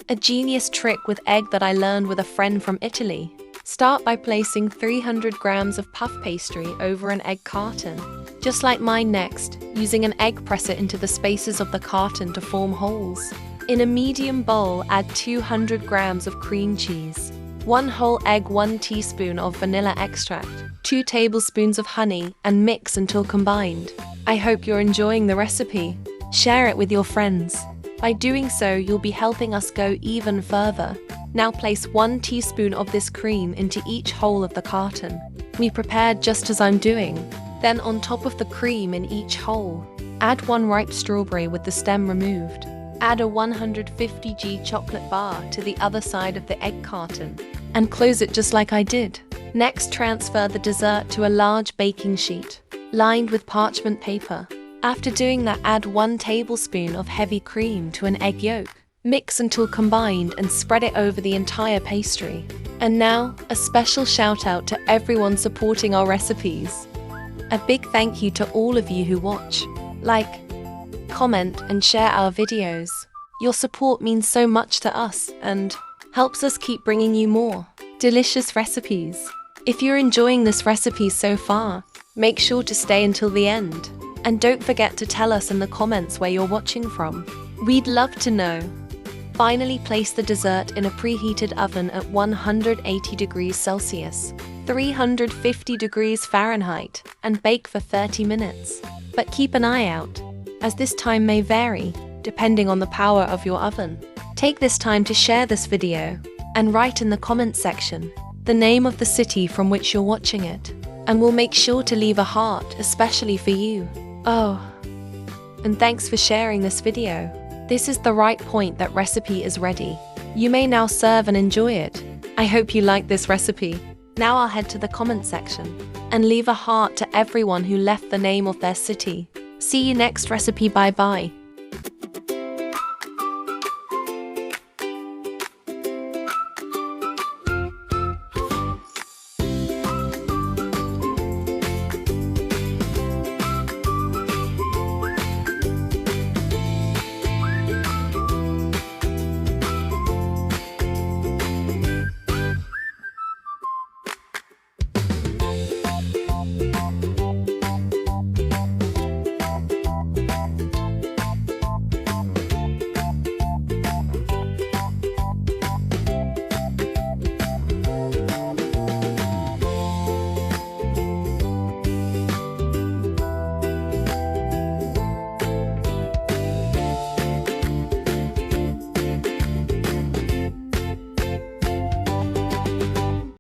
A genius trick with egg that I learned with a friend from Italy. Start by placing 300 grams of puff pastry over an egg carton. Just like mine next, using an egg presser into the spaces of the carton to form holes. In a medium bowl, add 200 grams of cream cheese, 1 whole egg, 1 teaspoon of vanilla extract, 2 tablespoons of honey, and mix until combined. I hope you're enjoying the recipe. Share it with your friends. By doing so, you'll be helping us go even further. Now place 1 teaspoon of this cream into each hole of the carton. We prepared just as I'm doing. Then on top of the cream in each hole, add 1 ripe strawberry with the stem removed. Add a 150g chocolate bar to the other side of the egg carton and close it just like I did. Next, transfer the dessert to a large baking sheet lined with parchment paper. After doing that, add 1 tablespoon of heavy cream to an egg yolk. Mix until combined and spread it over the entire pastry. And now, a special shout out to everyone supporting our recipes. A big thank you to all of you who watch, like, comment and share our videos. Your support means so much to us and helps us keep bringing you more delicious recipes. If you're enjoying this recipe so far, make sure to stay until the end. And don't forget to tell us in the comments where you're watching from. We'd love to know. Finally, place the dessert in a preheated oven at 180 degrees Celsius, 350 degrees Fahrenheit, and bake for 30 minutes. But keep an eye out, as this time may vary, depending on the power of your oven. Take this time to share this video, and write in the comments section the name of the city from which you're watching it, and we'll make sure to leave a heart especially for you. Oh, and thanks for sharing this video. This is the right point that recipe is ready. You may now serve and enjoy it. I hope you like this recipe. Now I'll head to the comment section and leave a heart to everyone who left the name of their city. See you next recipe. Bye bye.